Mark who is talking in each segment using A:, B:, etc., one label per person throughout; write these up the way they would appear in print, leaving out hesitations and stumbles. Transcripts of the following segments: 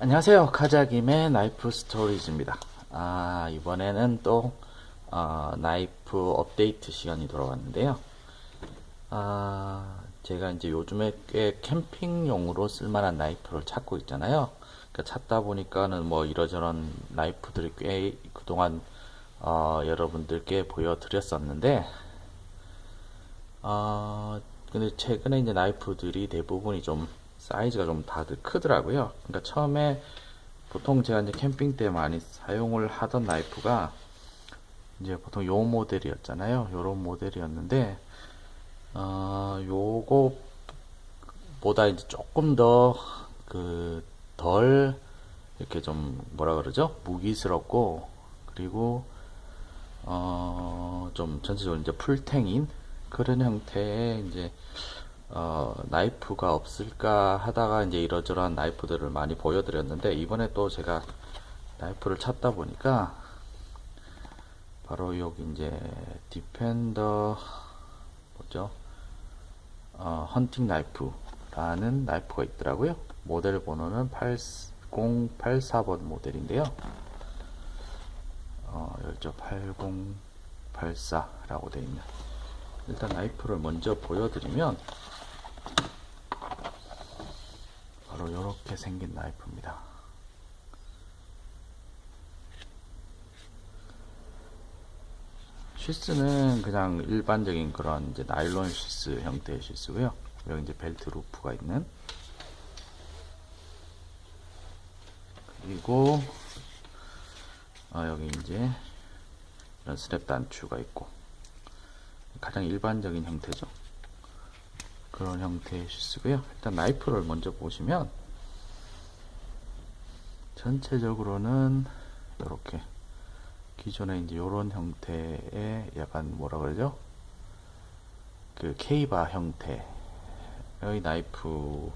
A: 안녕하세요. 카자김의 나이프 스토리즈입니다. 이번에는 또 나이프 업데이트 시간이 돌아왔는데요. 제가 이제 요즘에 꽤 캠핑용으로 쓸만한 나이프를 찾고 있잖아요. 그러니까 찾다 보니까는 뭐 이러저런 나이프들이 꽤 그동안 여러분들께 보여드렸었는데, 어, 근데 최근에 이제 나이프들이 대부분이 좀 사이즈가 좀 다들 크더라고요. 그러니까 처음에 보통 제가 이제 캠핑 때 많이 사용을 하던 나이프가 이제 보통 요 모델이었잖아요. 요런 모델이었는데, 요거보다 이제 조금 더 덜 이렇게 좀 뭐라 그러죠? 무기스럽고, 그리고 좀 전체적으로 이제 풀탱인 그런 형태의 이제 나이프가 없을까 하다가 이제 이러저러한 나이프들을 많이 보여드렸는데, 이번에 또 제가 나이프를 찾다 보니까 바로 여기 이제 디펜더 뭐죠? 헌팅 나이프라는 나이프가 있더라고요. 모델 번호는 8084번 모델인데요. 여기죠. 8084라고 되어 있는. 일단 나이프를 먼저 보여드리면 바로 이렇게 생긴 나이프입니다. 시스는 그냥 일반적인 그런 이제 나일론 시스 형태의 시스고요. 여기 이제 벨트 루프가 있는, 그리고 여기 이제 이런 스냅 단추가 있고, 가장 일반적인 형태죠. 그런 형태의 시스고요. 일단 나이프를 먼저 보시면 전체적으로는 이렇게 기존에 이제 이런 형태의 약간 뭐라 그러죠? 그 케이바 형태의 나이프랑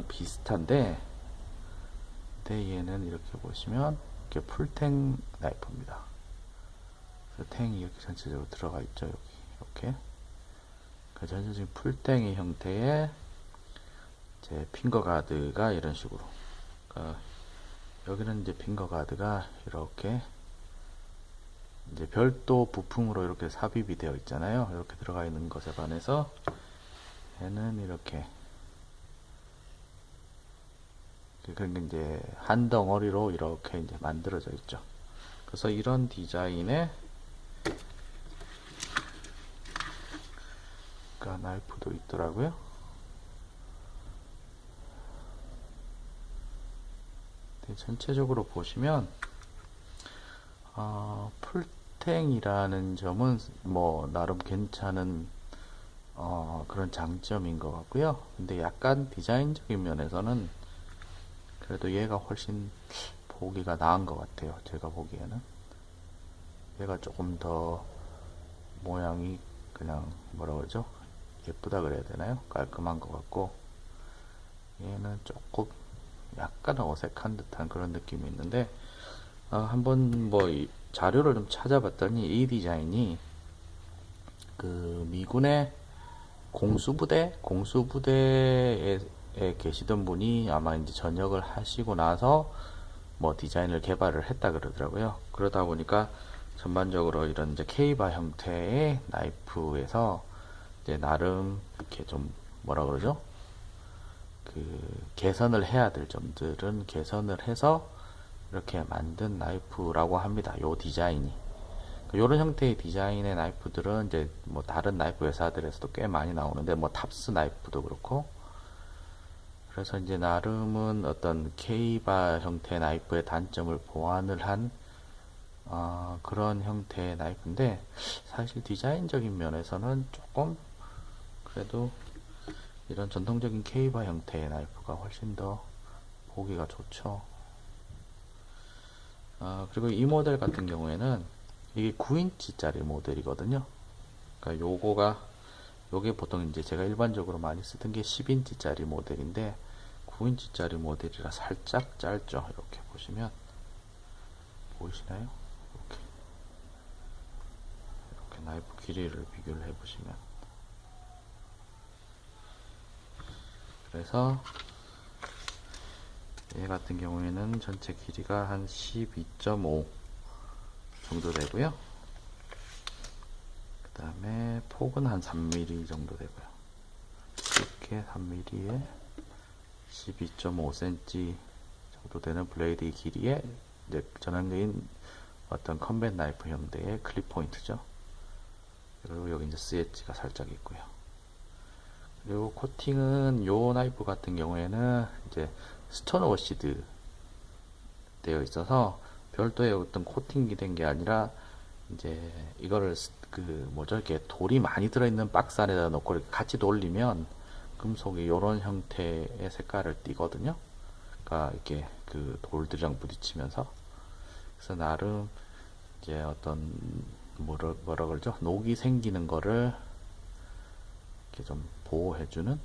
A: 비슷한데, 근데 얘는 이렇게 보시면 이렇게 풀탱 나이프입니다. 그래서 탱이 이렇게 전체적으로 들어가 있죠. 여기 이렇게 그 전체적인 풀탱이 형태의 제 핑거 가드가 이런 식으로, 그러니까 여기는 이제 핑거 가드가 이렇게 이제 별도 부품으로 이렇게 삽입이 되어 있잖아요. 이렇게 들어가 있는 것에 반해서 얘는 이렇게 그러니까 이제 한 덩어리로 이렇게 이제 만들어져 있죠. 그래서 이런 디자인의 그러니까 나이프도 있더라고요. 전체적으로 보시면 풀탱이라는 점은 뭐 나름 괜찮은 그런 장점인 것 같고요. 근데 약간 디자인적인 면에서는 그래도 얘가 훨씬 보기가 나은 것 같아요. 제가 보기에는 얘가 조금 더 모양이 그냥 뭐라 그러죠? 예쁘다 그래야 되나요? 깔끔한 것 같고, 얘는 조금 약간 어색한 듯한 그런 느낌이 있는데, 한번 뭐 자료를 좀 찾아봤더니 이 디자인이 그 미군의 공수부대에 계시던 분이 아마 이제 전역을 하시고 나서 뭐 디자인을 개발을 했다 그러더라고요. 그러다 보니까 전반적으로 이런 이제 케이바 형태의 나이프에서 이제 나름 이렇게 좀 뭐라 그러죠? 그 개선을 해야 될 점들은 개선을 해서 이렇게 만든 나이프라고 합니다. 요 디자인이. 이런 형태의 디자인의 나이프들은 이제 뭐 다른 나이프 회사들에서도 꽤 많이 나오는데, 뭐 탑스 나이프도 그렇고, 그래서 이제 나름은 어떤 케이바 형태의 나이프의 단점을 보완을 한 그런 형태의 나이프인데, 사실 디자인적인 면에서는 조금 그래도 이런 전통적인 케이바 형태의 나이프가 훨씬 더 보기가 좋죠. 그리고 이 모델 같은 경우에는 이게 9인치짜리 모델이거든요. 그러니까 요게 보통 이제 제가 일반적으로 많이 쓰던 게 10인치짜리 모델인데, 9인치짜리 모델이라 살짝 짧죠. 이렇게 보시면 보이시나요? 이렇게 나이프 길이를 비교를 해보시면, 그래서 얘 같은 경우에는 전체 길이가 한 12.5 정도 되고요. 그 다음에 폭은 한 3mm 정도 되고요. 이렇게 3mm에 12.5cm 정도 되는 블레이드 길이의 이제 전형적인 어떤 컴뱃 나이프 형태의 클립 포인트죠. 그리고 여기 이제 스엣지가 살짝 있고요. 그리고 코팅은 요 나이프 같은 경우에는 이제 스톤 워시드 되어 있어서 별도의 어떤 코팅이 된 게 아니라 이제 이거를 그 뭐죠, 이렇게 돌이 많이 들어있는 박스 안에다 넣고 이렇게 같이 돌리면 금속이 이런 형태의 색깔을 띠거든요. 그러니까 이렇게 그 돌들이랑 부딪히면서. 그래서 나름 이제 어떤 뭐라 그러죠, 녹이 생기는 거를 이렇게 좀 보호해주는,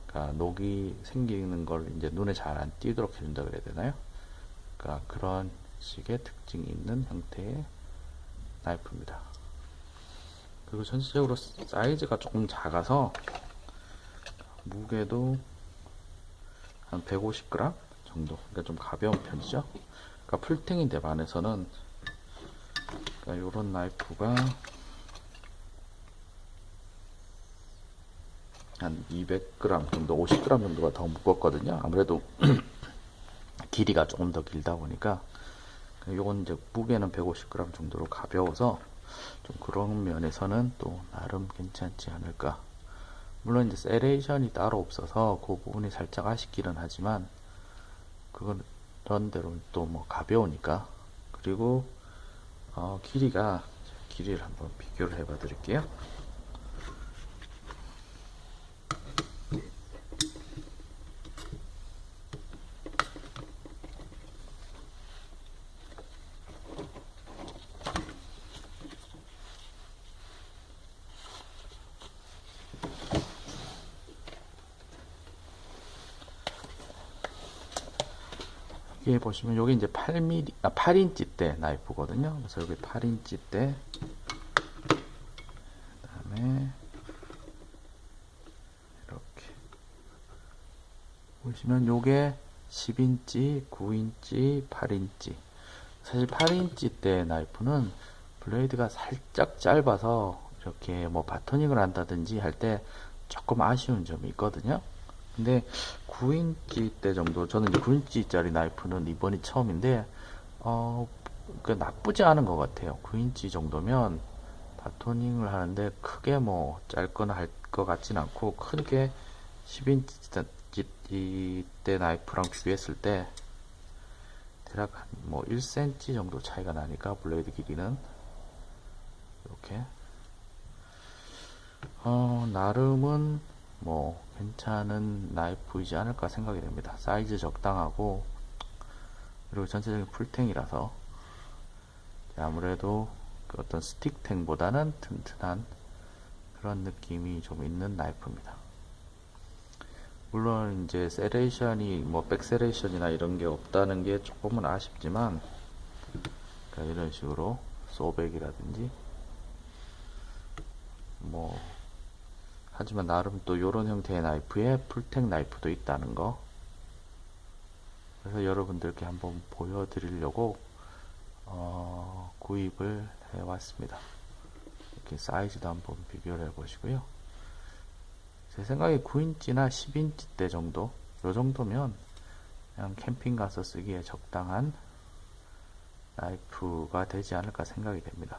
A: 그러니까 녹이 생기는 걸 이제 눈에 잘 안 띄도록 해준다 그래야 되나요? 그러니까 그런 식의 특징이 있는 형태의 나이프입니다. 그리고 전체적으로 사이즈가 조금 작아서 무게도 한 150g 정도, 그러니까 좀 가벼운 편이죠. 그러니까 풀탱인데 반해서는, 그러니까 이런 나이프가 한 200g 정도, 50g 정도가 더 무겁거든요. 아무래도 길이가 조금 더 길다 보니까. 요건 이제 무게는 150g 정도로 가벼워서 좀 그런 면에서는 또 나름 괜찮지 않을까. 물론 이제 세레이션이 따로 없어서 그 부분이 살짝 아쉽기는 하지만 그건 그런대로 또 뭐 가벼우니까. 그리고 길이를 한번 비교를 해봐 드릴게요. 여기 보시면 여기 이제 8인치대 나이프거든요. 그래서 여기 8인치대, 그 다음에 이렇게 보시면 요게 10인치, 9인치, 8인치. 사실 8인치대 나이프는 블레이드가 살짝 짧아서 이렇게 뭐 바토닝을 한다든지 할 때 조금 아쉬운 점이 있거든요. 근데 9인치대 정도, 저는 9인치짜리 나이프는 이번이 처음인데 그 나쁘지 않은 것 같아요. 9인치 정도면 바토닝을 하는데 크게 뭐 짧거나 할 것 같진 않고, 크게 10인치 때 나이프랑 비교했을 때 대략 뭐 1cm 정도 차이가 나니까 블레이드 길이는 이렇게 나름은 뭐 괜찮은 나이프이지 않을까 생각이 됩니다. 사이즈 적당하고, 그리고 전체적인 풀탱이라서 아무래도 그 어떤 스틱탱보다는 튼튼한 그런 느낌이 좀 있는 나이프입니다. 물론 이제 세레이션이 뭐 백세레이션이나 이런 게 없다는 게 조금은 아쉽지만, 그러니까 이런 식으로 소백이라든지 뭐 하지만 나름 또 이런 형태의 나이프에 풀텍 나이프도 있다는 거, 그래서 여러분들께 한번 보여드리려고 구입을 해왔습니다. 이렇게 사이즈도 한번 비교를 해보시고요. 제 생각에 9인치나 10인치대 정도, 요 정도면 그냥 캠핑 가서 쓰기에 적당한 나이프가 되지 않을까 생각이 됩니다.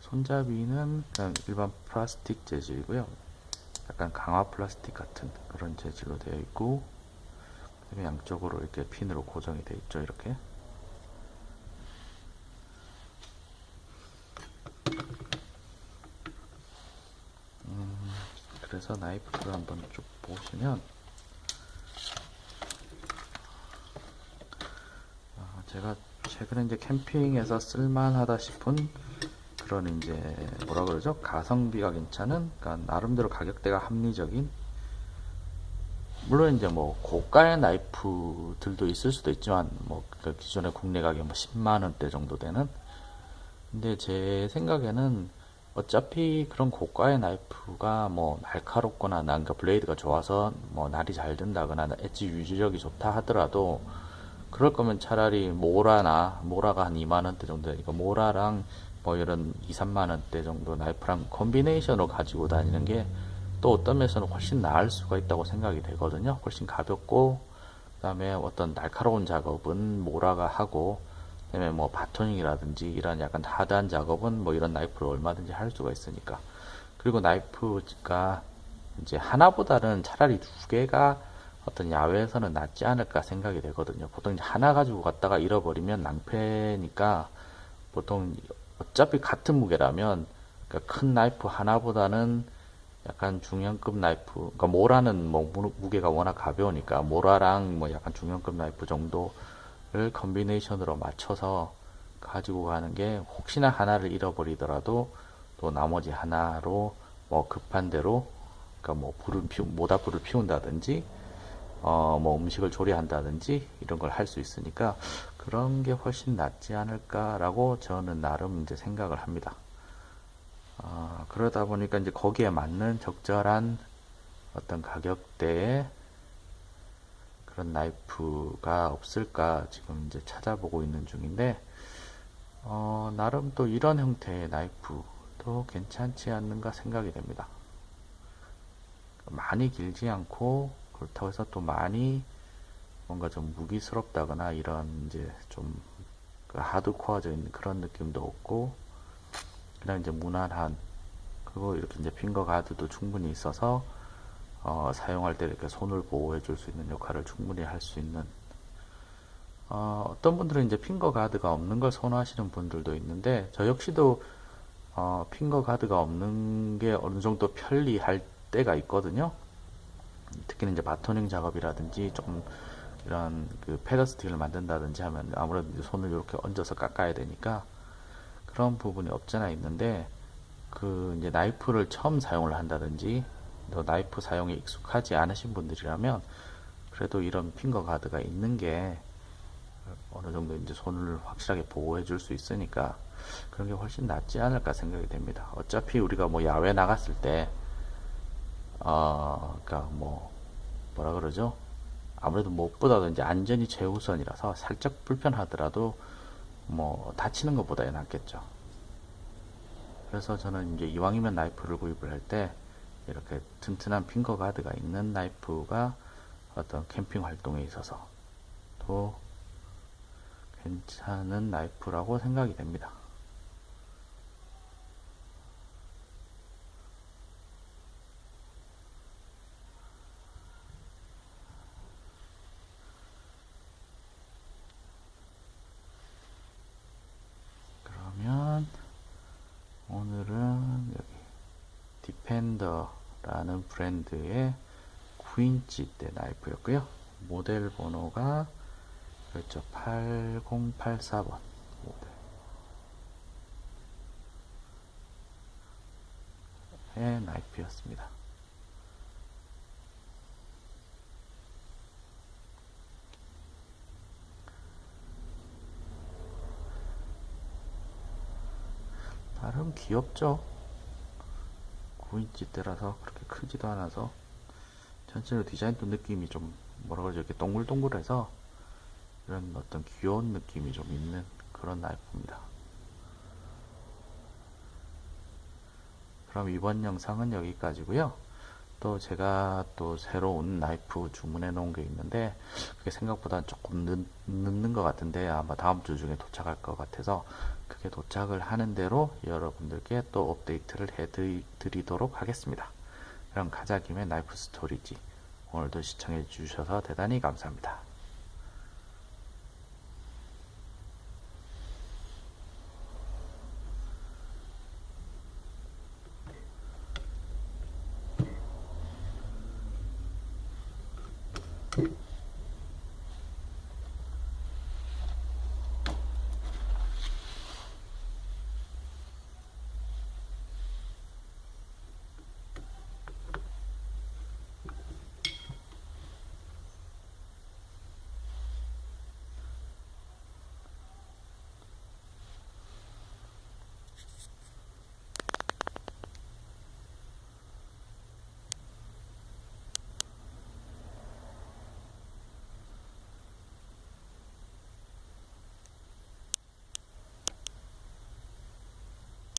A: 손잡이는 그냥 일반 플라스틱 재질이고요. 약간 강화 플라스틱 같은 그런 재질로 되어 있고, 양쪽으로 이렇게 핀으로 고정이 되어 있죠. 이렇게. 그래서 나이프를 한번 쭉 보시면, 제가 최근에 이제 캠핑에서 쓸만하다 싶은 그런 이제 뭐라 그러죠? 가성비가 괜찮은, 그러니까 나름대로 가격대가 합리적인, 물론 이제 뭐 고가의 나이프들도 있을 수도 있지만 뭐 그 기존의 국내 가격 뭐 10만 원대 정도 되는, 근데 제 생각에는 어차피 그런 고가의 나이프가 뭐 날카롭거나 그러니까 블레이드가 좋아서 뭐 날이 잘 든다거나 엣지 유지력이 좋다 하더라도 그럴 거면 차라리 모라가 한 2만 원대 정도 되니까 모라랑 뭐 이런 2, 3만 원대 정도 나이프랑 콤비네이션으로 가지고 다니는 게 또 어떤 면에서는 훨씬 나을 수가 있다고 생각이 되거든요. 훨씬 가볍고 그다음에 어떤 날카로운 작업은 모라가 하고 그다음에 뭐 바토닝이라든지 이런 약간 하드한 작업은 뭐 이런 나이프로 얼마든지 할 수가 있으니까. 그리고 나이프가 이제 하나보다는 차라리 두 개가 어떤 야외에서는 낫지 않을까 생각이 되거든요. 보통 이제 하나 가지고 갔다가 잃어버리면 낭패니까 보통 어차피 같은 무게라면 그러니까 큰 나이프 하나보다는 약간 중형급 나이프, 그러니까 모라는 뭐 무게가 워낙 가벼우니까 모라랑 뭐 약간 중형급 나이프 정도를 컨비네이션으로 맞춰서 가지고 가는 게 혹시나 하나를 잃어버리더라도 또 나머지 하나로 뭐 급한 대로 그러니까 뭐 모닥불을 피운다든지 뭐 음식을 조리한다든지 이런 걸 할 수 있으니까 그런 게 훨씬 낫지 않을까라고 저는 나름 이제 생각을 합니다. 그러다 보니까 이제 거기에 맞는 적절한 어떤 가격대에 그런 나이프가 없을까 지금 이제 찾아보고 있는 중인데, 나름 또 이런 형태의 나이프도 괜찮지 않는가 생각이 됩니다. 많이 길지 않고 그렇다고 해서 또 많이 뭔가 좀 무기스럽다거나 이런 이제 좀 하드코어적인 그런 느낌도 없고 그냥 이제 무난한 그리고 이렇게 이제 핑거 가드도 충분히 있어서 사용할 때 이렇게 손을 보호해 줄 수 있는 역할을 충분히 할 수 있는 어떤 분들은 이제 핑거 가드가 없는 걸 선호하시는 분들도 있는데 저 역시도 핑거 가드가 없는 게 어느 정도 편리할 때가 있거든요. 특히는 이제 바토닝 작업이라든지 조금 이런 그 패더 스틱을 만든다든지 하면 아무래도 이제 손을 이렇게 얹어서 깎아야 되니까 그런 부분이 없잖아 있는데 그 이제 나이프를 처음 사용을 한다든지 또 나이프 사용에 익숙하지 않으신 분들이라면 그래도 이런 핑거 가드가 있는 게 어느 정도 이제 손을 확실하게 보호해 줄 수 있으니까 그런 게 훨씬 낫지 않을까 생각이 됩니다. 어차피 우리가 뭐 야외 나갔을 때 그러니까 뭐 뭐라 그러죠? 아무래도 무엇보다도 이제 안전이 최우선이라서 살짝 불편하더라도 뭐 다치는 것보다야 낫겠죠. 그래서 저는 이제 이왕이면 나이프를 구입을 할 때 이렇게 튼튼한 핑거 가드가 있는 나이프가 어떤 캠핑 활동에 있어서 또 괜찮은 나이프라고 생각이 됩니다. 그러면 오늘은 여기 디펜더라는 브랜드의 9인치대 나이프였고요. 모델 번호가 그렇죠. 8084번 모델의 나이프였습니다. 나름 귀엽죠? 9인치대라서 그렇게 크지도 않아서 전체로 디자인도 느낌이 좀 뭐라 그러죠? 이렇게 동글동글해서 이런 어떤 귀여운 느낌이 좀 있는 그런 나이프입니다. 그럼 이번 영상은 여기까지고요. 또 제가 또 새로운 나이프 주문해 놓은 게 있는데 그게 생각보다 조금 늦는 것 같은데 아마 다음 주 중에 도착할 것 같아서 그게 도착을 하는 대로 여러분들께 또 업데이트를 해 드리도록 하겠습니다. 그럼 가자김에 나이프 스토리지 오늘도 시청해 주셔서 대단히 감사합니다.